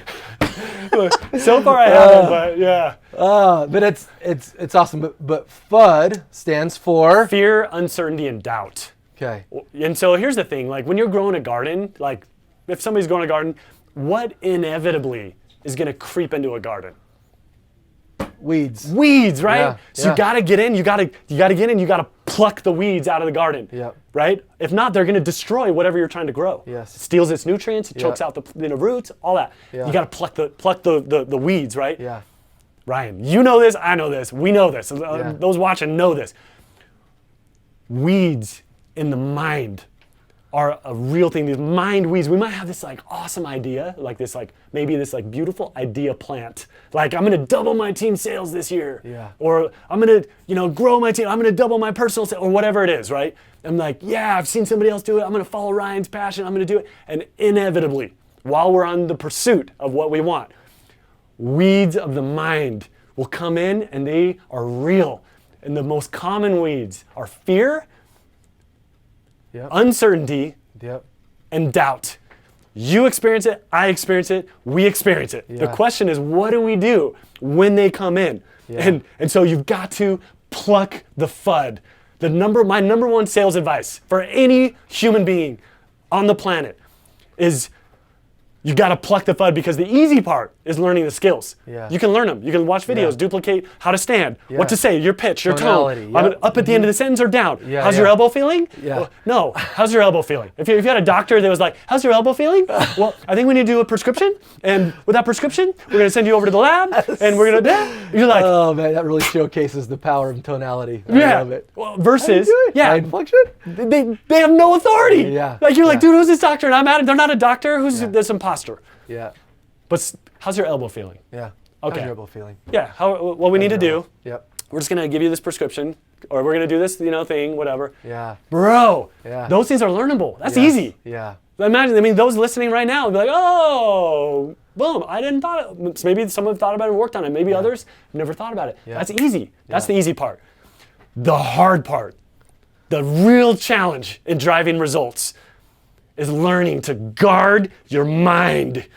So far I haven't, but yeah. But it's awesome. But FUD stands for? Fear, uncertainty, and doubt. Okay. And so here's the thing, like when you're growing a garden, like if somebody's growing a garden, what inevitably is going to creep into a garden? Weeds, right? Yeah, so you gotta get in, you gotta get in, you gotta pluck the weeds out of the garden. Yep. Right? If not, they're gonna destroy whatever you're trying to grow. Yes. It steals its nutrients, it chokes out the roots, all that. Yeah. You gotta pluck the weeds, right? Yeah. Ryan, you know this, I know this, we know this. Those watching know this. Weeds in the mind are a real thing. These mind weeds. We might have this like awesome idea, like this like maybe this like beautiful idea plant. Like I'm gonna double my team sales this year. Yeah. Or I'm gonna grow my team. I'm gonna double my personal sales or whatever it is, right? I'm like, yeah, I've seen somebody else do it. I'm gonna follow Ryan's passion. I'm gonna do it. And inevitably, while we're on the pursuit of what we want, weeds of the mind will come in and they are real. And the most common weeds are fear, uncertainty, and doubt. You experience it, I experience it, we experience it. The question is, what do we do when they come in? And so you've got to pluck the FUD. My number one sales advice for any human being on the planet is you got to pluck the FUD, because the easy part is learning the skills. Yeah. You can learn them. You can watch videos, duplicate how to stand, what to say, your pitch, your tone. Up at the end of the sentence or down. How's your elbow feeling? Well, no. How's your elbow feeling? If you had a doctor that was like, how's your elbow feeling? Well, I think we need to do a prescription. And with that prescription, we're going to send you over to the lab. And we're going to, you're like. Oh, man, that really showcases the power of tonality. I love it. Well, versus, inflection? They have no authority. Like you're like, dude, who's this doctor? And I'm at it. They're not a doctor. Who's this imposter? Yeah. But how's your elbow feeling? Yeah. Okay. How's your elbow feeling? Yeah. What we need to do. Yep. We're just gonna give you this prescription, or we're gonna do this, thing, whatever. Yeah. Bro. Yeah. Those things are learnable. That's easy. Yeah. Imagine. I mean, those listening right now will be like, oh, Boom. I didn't thought. Maybe someone thought about it and worked on it. Maybe others never thought about it. Yeah. That's easy. That's the easy part. The hard part, the real challenge in driving results, is learning to guard your mind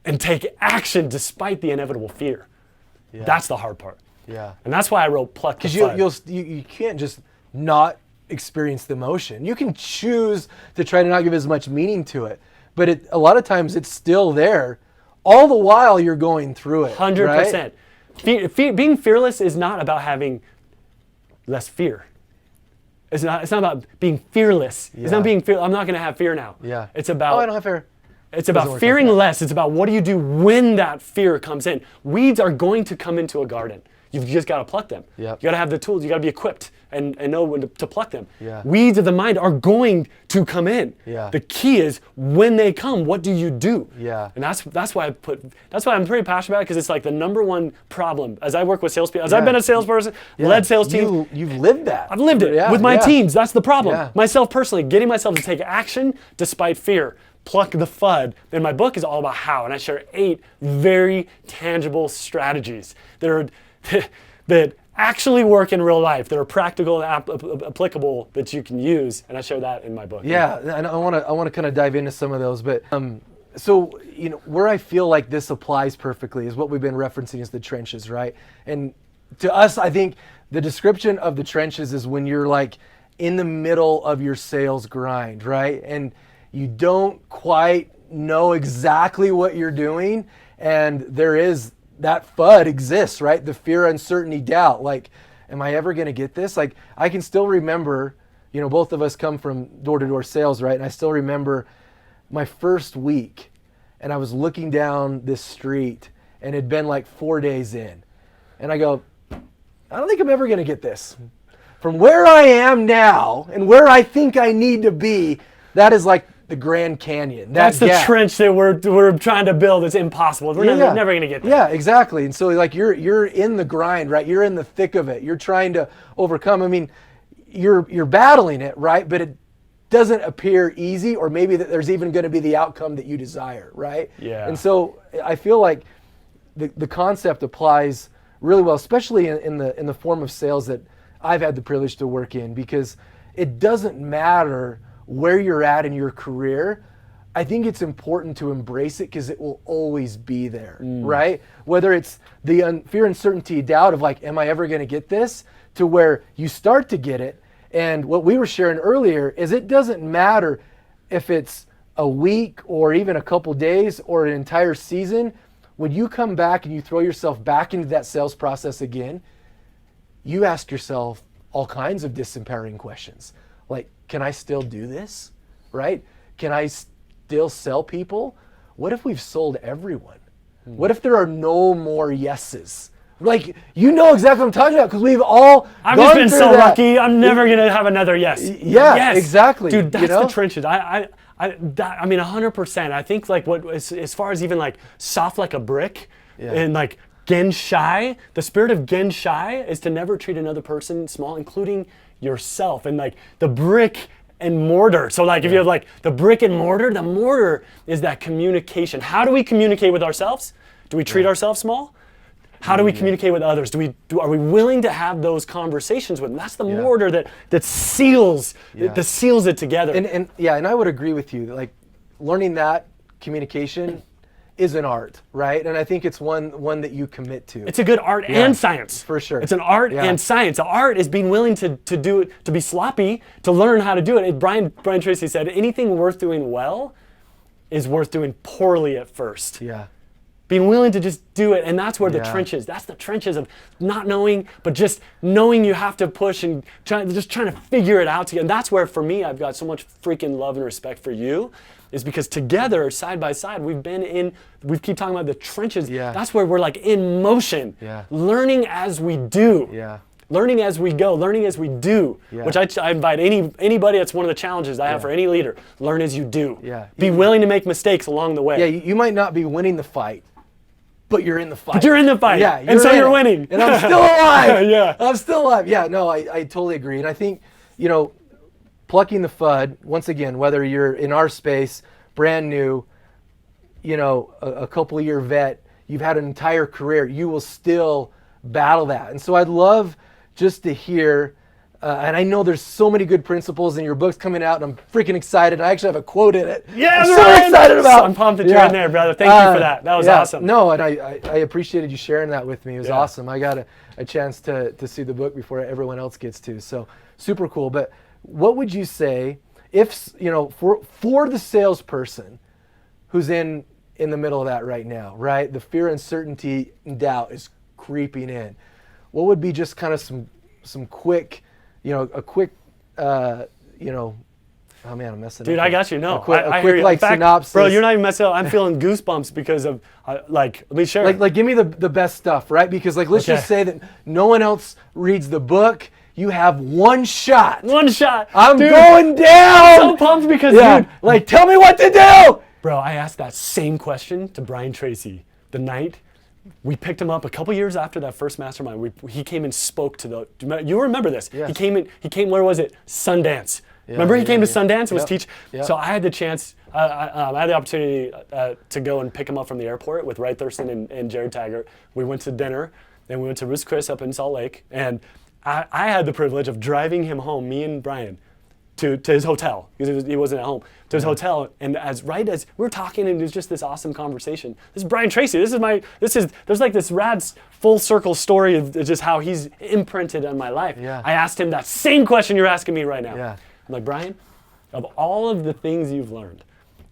and take action despite the inevitable fear. Yeah. That's the hard part. Yeah. And that's why I wrote Pluck the FUD. Because you can't just not experience the emotion. You can choose to try to not give as much meaning to it, but a lot of times it's still there, all the while you're going through it. 100%. Right? Being fearless is not about having less fear. It's not about being fearless. Yeah. It's not being fear. I'm not going to have fear now. Yeah. It's about. Oh, I don't have fear. It's about fearing less. It's about what do you do when that fear comes in. Weeds are going to come into a garden. You've just got to pluck them. Yep. You got to have the tools. You got to be equipped and know when to pluck them. Yeah. Weeds of the mind are going to come in. Yeah. The key is when they come, what do you do? Yeah. And that's why I'm pretty passionate about it, because it's like the number one problem as I work with salespeople. As I've been a salesperson, led sales teams. You've lived that. I've lived it with my teams. That's the problem. Yeah. Myself personally, getting myself to take action despite fear. Pluck the FUD. And my book is all about how, and I share 8 very tangible strategies that actually work in real life, that are practical and applicable, that you can use, and I share that in my book. Yeah, and I want to kind of dive into some of those, but so where I feel like this applies perfectly is what we've been referencing as the trenches, right? And to us, I think the description of the trenches is when you're like in the middle of your sales grind, right? And you don't quite know exactly what you're doing, and there is that FUD exists, right? The fear, uncertainty, doubt. Like, am I ever going to get this? Like, I can still remember, both of us come from door-to-door sales, right? And I still remember my first week, and I was looking down this street, and it'd been like 4 days in. And I go, I don't think I'm ever going to get this. From where I am now and where I think I need to be, that is like the Grand Canyon. That's the trench that we're trying to build. It's impossible. We're never going to get there. Yeah, exactly. And so like you're in the grind, right? You're in the thick of it. You're trying to overcome. I mean, you're battling it, right? But it doesn't appear easy, or maybe that there's even going to be the outcome that you desire, right? Yeah. And so I feel like the concept applies really well, especially in the form of sales that I've had the privilege to work in, because it doesn't matter where you're at in your career. I think it's important to embrace it because it will always be there, right? Whether it's the fear, uncertainty, doubt of like, am I ever going to get this, to where you start to get it. And what we were sharing earlier is it doesn't matter if it's a week or even a couple days or an entire season. When you come back and you throw yourself back into that sales process again, you ask yourself all kinds of disempowering questions. Like, can I still do this, right? Can I still sell people? What if we've sold everyone? What if there are no more yeses? Like, exactly what I'm talking about, because we've all I've gone just been through so that. lucky. I'm never going to have another yes. Yeah, yes. exactly. Dude, that's the trenches. I mean, 100%. I think like as far as even like soft like a brick and like Genshai, the spirit of Genshai is to never treat another person small, including yourself. And like the brick and mortar. So like if you have like the brick and mortar, the mortar is that communication. How do we communicate with ourselves? Do we treat ourselves small? How do we communicate with others? Are we willing to have those conversations with them? That's the mortar that seals seals it together. And I would agree with you. Like, learning that communication is an art, right? And I think it's one that you commit to. It's a good art and science. For sure. It's an art and science. The art is being willing to do it, to be sloppy, to learn how to do it. Brian Tracy said, anything worth doing well is worth doing poorly at first. Yeah. Being willing to just do it, and that's where the trenches. That's the trenches of not knowing, but just knowing you have to push and trying to figure it out together. And that's where, for me, I've got so much freaking love and respect for you, is because together, side by side, we keep talking about the trenches. Yeah. That's where we're like in motion, learning as we do. Yeah. Learning as we go, learning as we do, which I invite anybody. That's one of the challenges I have for any leader. Learn as you do. Yeah. Be willing to make mistakes along the way. Yeah, you might not be winning the fight, but you're in the fight. But you're in the fight. Yeah, and so you're winning. And I'm still alive. Yeah. I'm still alive. Yeah, no, I totally agree. And I think, plucking the FUD, once again, whether you're in our space, brand new, a couple of year vet, you've had an entire career, you will still battle that. And so I'd love just to hear, and I know there's so many good principles, and your book's coming out, and I'm freaking excited. I actually have a quote in it. Yeah, I'm so excited about. I'm pumped that you're in there, brother. Thank you for that. That was awesome. No, and I appreciated you sharing that with me. It was awesome. I got a chance to see the book before everyone else gets to. So super cool. But what would you say if, for the salesperson who's in the middle of that right now, right? The fear, uncertainty, and doubt is creeping in. What would be just kind of some quick, a quick, oh man, I'm messing up. Dude, I got you. No, a quick I hear you. like in fact, synopsis. bro, you're not even messing up. I'm feeling goosebumps because of, let me share. Like give me the best stuff, right? Because let's just say that no one else reads the book. You have one shot. One shot. I'm dude, going down. I'm so pumped because, dude. Tell me what to do. Bro, I asked that same question to Brian Tracy the night we picked him up a couple years after that first mastermind. He came and spoke to you remember this. Yes. He came, where was it? Sundance. Remember he came to Sundance and was teach. Yep. So I had the chance, I had the opportunity to go and pick him up from the airport with Wright Thurston and Jared Taggart. We went to dinner, and we went to Ruth's Chris up in Salt Lake, and I had the privilege of driving him home, me and Brian, to his hotel, because he wasn't at home, to his hotel. And as we were talking, and it was just this awesome conversation. This is Brian Tracy. There's like this rad full circle story of just how he's imprinted on my life. Yeah. I asked him that same question you're asking me right now. Yeah. I'm like, Brian, of all of the things you've learned,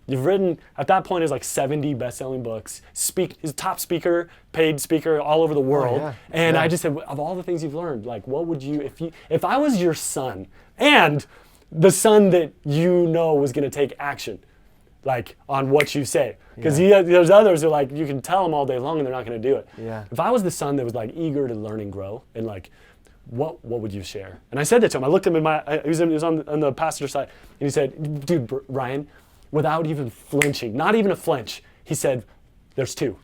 you've written, at that point, it's like 70 best-selling books. He's a top speaker, paid speaker all over the world. Oh, yeah. And I just said, of all the things you've learned, like, what would you, if I was your son, and the son that was going to take action, like, on what you say. Because there's others who, like, you can tell them all day long and they're not going to do it. Yeah. If I was the son that was, like, eager to learn and grow, and, like, what would you share? And I said that to him. I looked him in he was on the passenger side, and he said, dude, Ryan, without even flinching, not even a flinch, he said, there's two.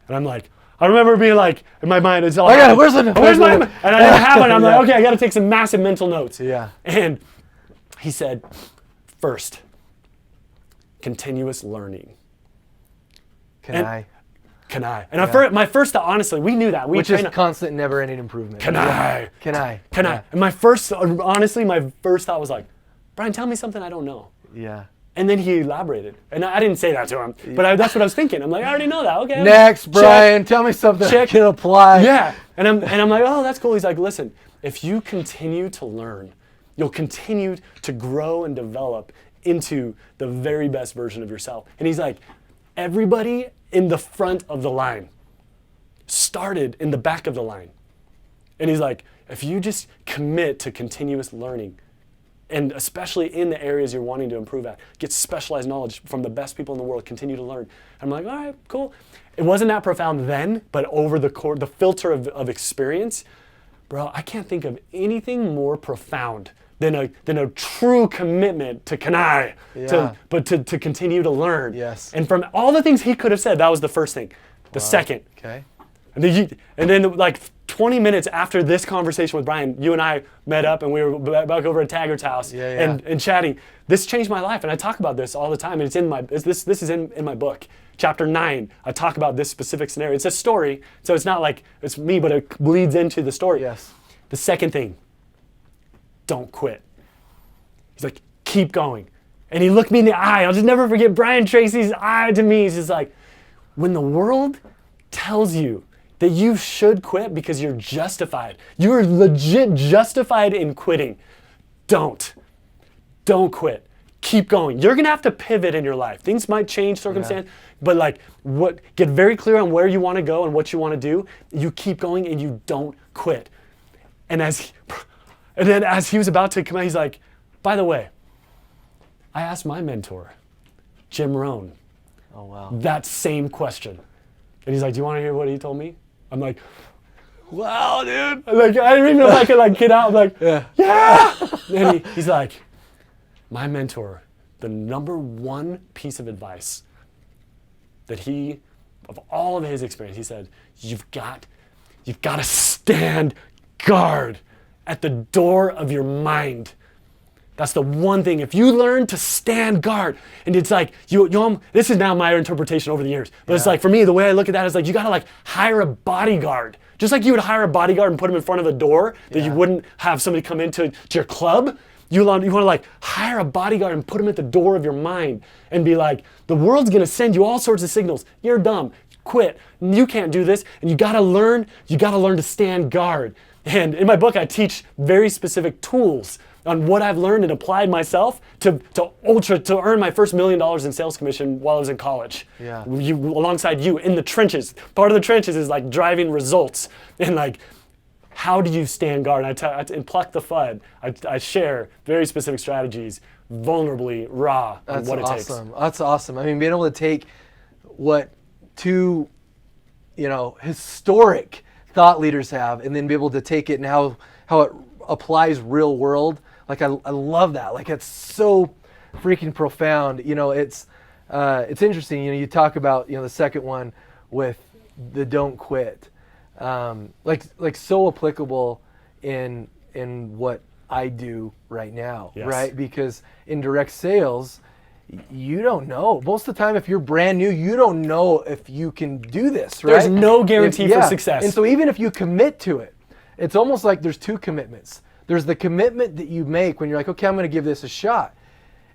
And I'm like, I remember being like, in my mind, it's all, where's my, and I didn't have it. I'm like, okay, I got to take some massive mental notes. Yeah. And he said, first, continuous learning. Can I? And my first thought, honestly, we knew that. Which is constant, never-ending improvement. Can I? And my first thought was like, Brian, tell me something I don't know. Yeah. And then he elaborated. And I didn't say that to him, but that's what I was thinking. I'm like, I already know that. Okay. Next, Brian, tell me something I can apply. Yeah. And I'm like, oh, that's cool. He's like, listen, if you continue to learn, you'll continue to grow and develop into the very best version of yourself. And he's like, everybody in the front of the line started in the back of the line. And he's like, if you just commit to continuous learning, and especially in the areas you're wanting to improve at, get specialized knowledge from the best people in the world, continue to learn. I'm like, all right, cool. It wasn't that profound then, but over the filter of experience, bro, I can't think of anything more profound than a true commitment to to continue to learn. Yes. And from all the things he could have said, that was the first thing. The second. Okay. And then like 20 minutes after this conversation with Brian, you and I met up and we were back over at Taggart's house and chatting. This changed my life, and I talk about this all the time. And it's in this is in my book, chapter 9. I talk about this specific scenario. It's a story, so it's not like it's me, but it bleeds into the story. Yes. The second thing, don't quit. He's like, keep going. And he looked me in the eye. I'll just never forget Brian Tracy's eye to me. He's just like, when the world tells you that you should quit because you're justified, you're legit justified in quitting, don't quit. Keep going. You're gonna have to pivot in your life. Things might change, circumstance, but like, get very clear on where you want to go and what you want to do. You keep going and you don't quit. And then as he was about to come out, he's like, by the way, I asked my mentor, Jim Rohn, that same question. And he's like, do you want to hear what he told me? I'm like, wow, dude. Like, I didn't even know if I could like get out. I'm like, yeah. And he's like, my mentor, the number one piece of advice that of all of his experience, he said, you've got to stand guard at the door of your mind. That's the one thing. If you learn to stand guard, and it's like, this is now my interpretation over the years, but it's like, for me, the way I look at that is like, you gotta like hire a bodyguard. Just like you would hire a bodyguard and put him in front of a door that you wouldn't have somebody come into your club. You want to like hire a bodyguard and put him at the door of your mind and be like, the world's gonna send you all sorts of signals. You're dumb, quit, you can't do this. And you gotta learn to stand guard. And in my book, I teach very specific tools on what I've learned and applied myself to earn my first $1 million in sales commission while I was in college. Yeah. Alongside you in the trenches. Part of the trenches is like driving results and like, how do you stand guard? And in Pluck the FUD, I share very specific strategies, vulnerably, raw, on what it takes. That's awesome. I mean, being able to take what two, historic thought leaders have, and then be able to take it and how it applies real world. Like I love that. Like it's so freaking profound. It's interesting. You talk about the second one with the don't quit. Like so applicable in what I do right now, right? Because in direct sales, you don't know. Most of the time, if you're brand new, you don't know if you can do this, right? There's no guarantee for success. And so even if you commit to it, it's almost like there's two commitments. There's the commitment that you make when you're like, okay, I'm going to give this a shot.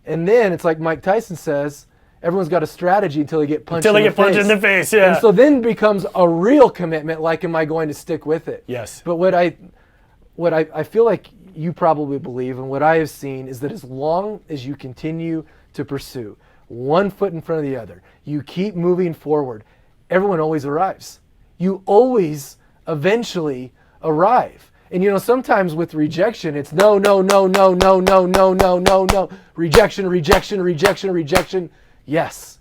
And then it's like Mike Tyson says, everyone's got a strategy until they get punched in the face. Until they get punched in the face, yeah. And so then becomes a real commitment, like, am I going to stick with it? Yes. But what I feel like you probably believe, and what I have seen, is that as long as you continue to pursue one foot in front of the other, you keep moving forward, everyone always arrives. You always eventually arrive. And sometimes with rejection, it's no, no, no, no, no, no, no, no, no, no, rejection, rejection, rejection, rejection. Yes.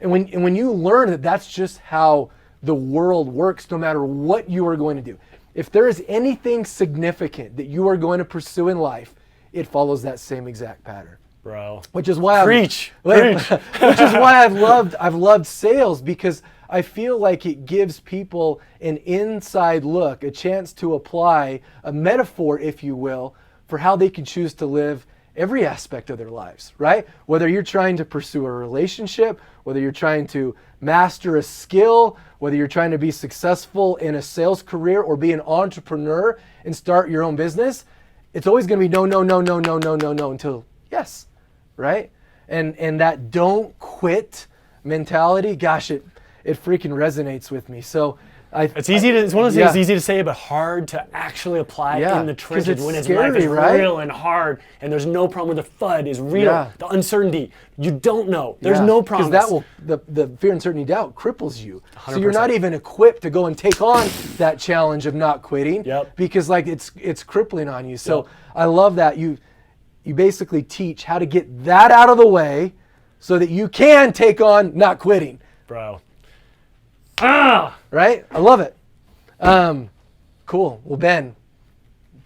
And when you learn that that's just how the world works, no matter what you are going to do, if there is anything significant that you are going to pursue in life, it follows that same exact pattern. Bro. Which is why Preach. Which is why I've loved sales, because I feel like it gives people an inside look, a chance to apply a metaphor, if you will, for how they can choose to live every aspect of their lives, right? Whether you're trying to pursue a relationship, whether you're trying to master a skill, whether you're trying to be successful in a sales career or be an entrepreneur and start your own business, it's always going to be no, no, no, no, no, no, no, no, until yes, right? And that don't quit mentality, gosh, it freaking resonates with me. So it's one of those things easy to say, but hard to actually apply in the trenches when scary, life is right? real and hard, and there's no problem with the FUD is real. The uncertainty, you don't know. There's no promise. Because the fear, uncertainty, doubt cripples you. 100%. So you're not even equipped to go and take on that challenge of not quitting. Because like it's crippling on you. So I love that you basically teach how to get that out of the way so that you can take on not quitting. Bro. Right? I love it. Cool. Well, Ben,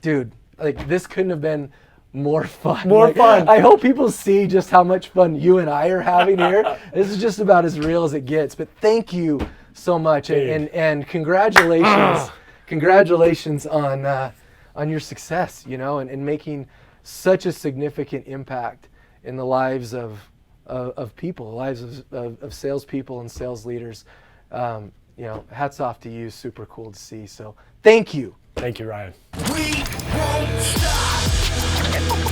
dude, like this couldn't have been more fun. More fun. I hope people see just how much fun you and I are having here. This is just about as real as it gets. But thank you so much, and congratulations, congratulations on your success. And making such a significant impact in the lives of people, lives of salespeople and sales leaders. Hats off to you. Super cool to see. So thank you. Thank you, Ryan. We won't stop.